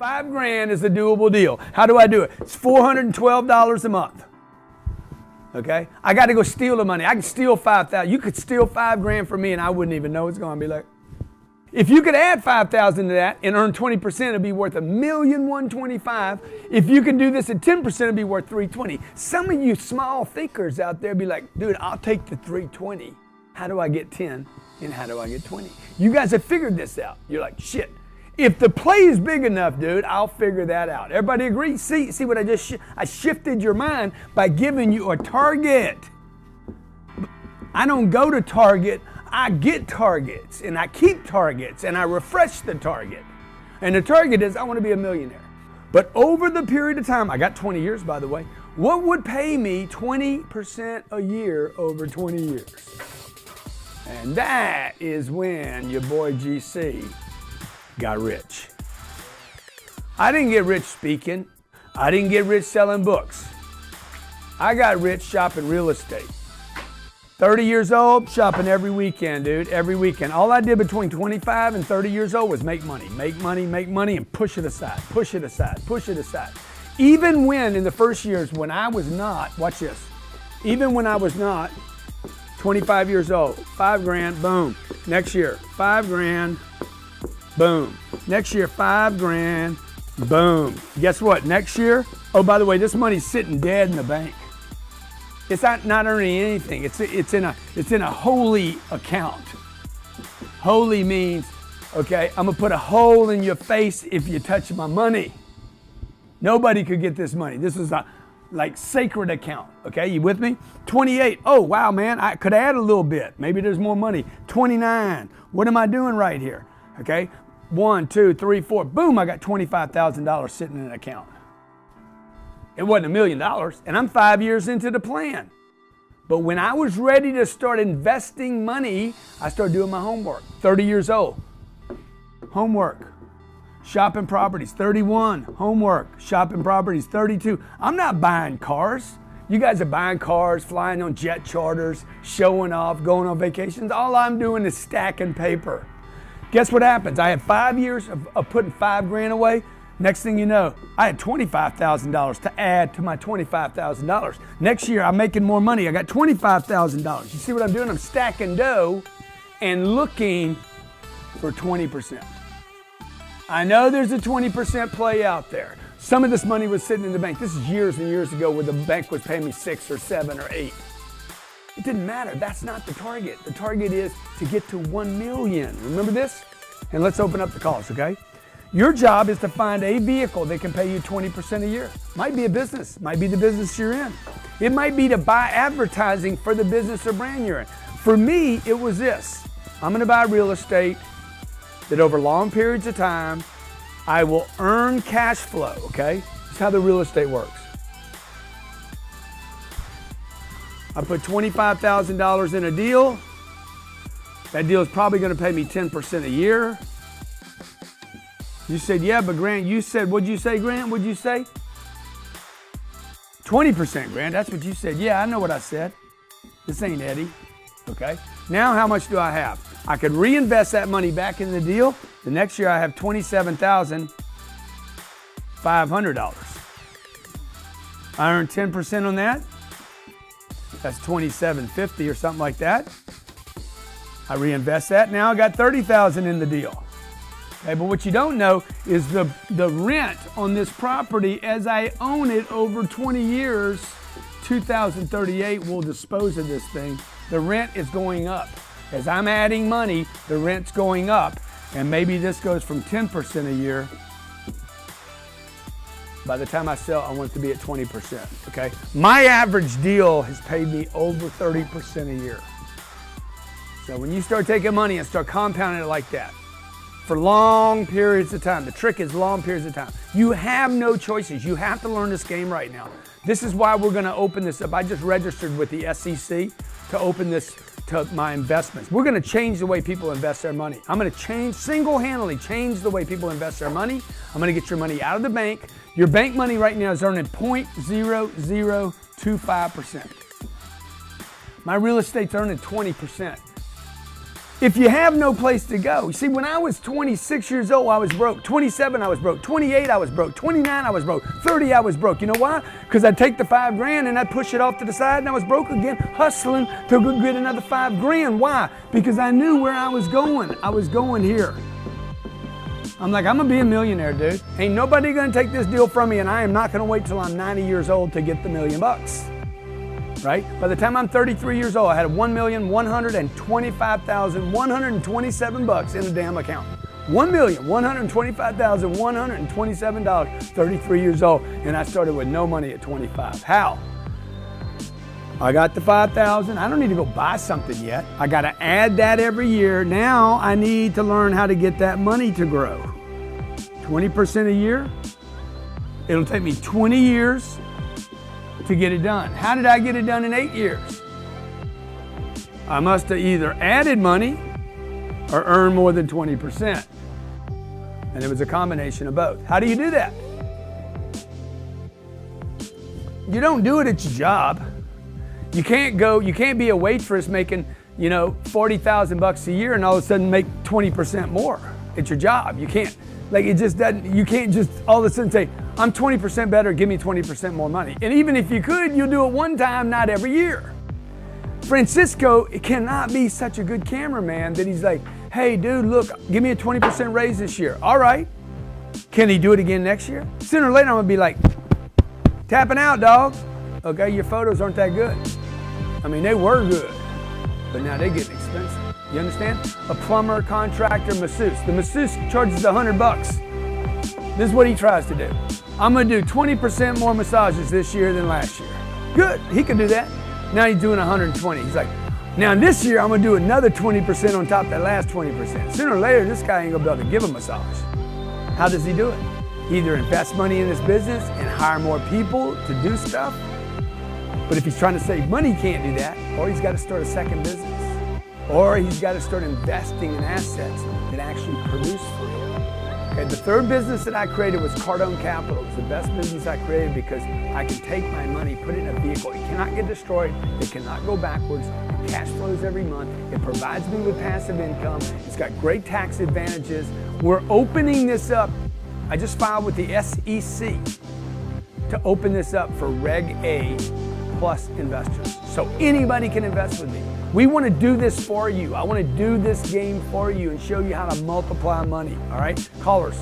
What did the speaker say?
$5,000 is a doable deal. How do I do it? It's $412 a month. Okay? I got to go steal the money. I can steal $5,000. You could steal $5,000 from me and I wouldn't even know it's going to be like. If you could add $5,000 to that and earn 20%, it'd be worth $1,125,000. If you can do this at 10%, it'd be worth $320,000. Some of you small thinkers out there be like, dude, I'll take the $320,000. How do I get 10 and how do I get 20? You guys have figured this out. You're like, shit. If the play is big enough, dude, I'll figure that out. Everybody agree? See what I just I shifted your mind by giving you a target. I don't go to Target. I get targets, and I keep targets, and I refresh the target. And the target is, I want to be a millionaire. But over the period of time, I got 20 years, by the way, what would pay me 20% a year over 20 years? And that is when your boy GC got rich. I didn't get rich speaking. I didn't get rich selling books. I got rich shopping real estate. 30 years old, shopping every weekend, dude, every weekend. All I did between 25 and 30 years old was make money, and push it aside, push it aside, push it aside. Even when in the first years when I was not, watch this, even when I was not 25 years old, $5,000, boom. Next year, $5,000, boom. Next year, $5,000, boom. Guess what? Next year, oh, by the way, this money's sitting dead in the bank. It's not earning anything. It's in a holy account. Holy means, okay, I'm gonna put a hole in your face if you touch my money. Nobody could get this money. This is a like sacred account. Okay, you with me? 28. Oh wow, man, I could add a little bit. Maybe there's more money. 29. What am I doing right here? Okay, 1, 2, 3, 4. Boom! I got $25,000 sitting in an account. It wasn't $1 million, and I'm 5 years into the plan. But when I was ready to start investing money, I started doing my homework. 30 years old, homework, shopping properties. 31, homework, shopping properties. 32, I'm not buying cars. You guys are buying cars, flying on jet charters, showing off, going on vacations. All I'm doing is stacking paper. Guess what happens? I had 5 years of putting $5,000 away. Next thing you know, I had $25,000 to add to my $25,000. Next year, I'm making more money. I got $25,000. You see what I'm doing? I'm stacking dough and looking for 20%. I know there's a 20% play out there. Some of this money was sitting in the bank. This is years and years ago where the bank was paying me 6 or 7 or 8. It didn't matter. That's not the target. The target is to get to 1 million. Remember this? And let's open up the calls, okay? Your job is to find a vehicle that can pay you 20% a year. Might be a business, might be the business you're in. It might be to buy advertising for the business or brand you're in. For me, it was this. I'm gonna buy real estate that over long periods of time, I will earn cash flow, okay? That's how the real estate works. I put $25,000 in a deal. That deal is probably gonna pay me 10% a year. You said, yeah, but Grant, you said, what'd you say, Grant? What'd you say? 20%, Grant, that's what you said. Yeah, I know what I said. This ain't Eddie, okay? Now how much do I have? I could reinvest that money back in the deal. The next year I have $27,500. I earned 10% on that. That's $27.50 or something like that. I reinvest that. Now I got $30,000 in the deal. Okay, but what you don't know is the rent on this property as I own it over 20 years, 2038 we'll dispose of this thing. The rent is going up. As I'm adding money, the rent's going up. And maybe this goes from 10% a year. By the time I sell, I want it to be at 20%, okay? My average deal has paid me over 30% a year. So when you start taking money and start compounding it like that, for long periods of time. The trick is long periods of time. You have no choices. You have to learn this game right now. This is why we're going to open this up. I just registered with the SEC to open this to my investments. We're going to change the way people invest their money. I'm going to single-handedly change the way people invest their money. I'm going to get your money out of the bank. Your bank money right now is earning 0.0025%. My real estate's earning 20%. If you have no place to go, see, when I was 26 years old, I was broke. 27, I was broke. 28, I was broke. 29, I was broke. 30, I was broke. You know why? Because I'd take the $5,000 and I'd push it off to the side, and I was broke again, hustling to go get another $5,000. Why? Because I knew where I was going. I was going here. I'm like, I'm gonna be a millionaire, dude. Ain't nobody gonna take this deal from me, and I am not gonna wait till I'm 90 years old to get the $1 million. Right? By the time I'm 33 years old, I had $1,125,127 in the damn account. $1,125,127, 33 years old, and I started with no money at 25. How? I got the $5,000. I don't need to go buy something yet. I got to add that every year. Now I need to learn how to get that money to grow. 20% a year. It'll take me 20 years to get it done. How did I get it done in 8 years? I must have either added money or earned more than 20%. And it was a combination of both. How do you do that? You don't do it at your job. You can't be a waitress making, $40,000 a year and all of a sudden make 20% more at your job. You can't. Like, it just doesn't, you can't just all of a sudden say, I'm 20% better, give me 20% more money. And even if you could, you'll do it one time, not every year. Francisco cannot be such a good cameraman that he's like, hey dude, look, give me a 20% raise this year. All right. Can he do it again next year? Sooner or later, I'm gonna be like, tapping out, dog. Okay, your photos aren't that good. I mean, they were good, but now they're getting expensive. You understand? A plumber, contractor, masseuse. The masseuse charges $100. This is what he tries to do. I'm gonna do 20% more massages this year than last year. Good, he could do that. Now he's doing 120. He's like, now this year I'm gonna do another 20% on top of that last 20%. Sooner or later, this guy ain't gonna be able to give a massage. How does he do it? He either invest money in his business and hire more people to do stuff, but if he's trying to save money, he can't do that, or he's gotta start a second business. Or he's got to start investing in assets that actually produce for him. Okay, the third business that I created was Cardone Capital. It's the best business I created because I can take my money, put it in a vehicle. It cannot get destroyed. It cannot go backwards. It cash flows every month. It provides me with passive income. It's got great tax advantages. We're opening this up. I just filed with the SEC to open this up for Reg A plus investors. So anybody can invest with me. We want to do this for you. I want to do this game for you and show you how to multiply money, all right? Callers,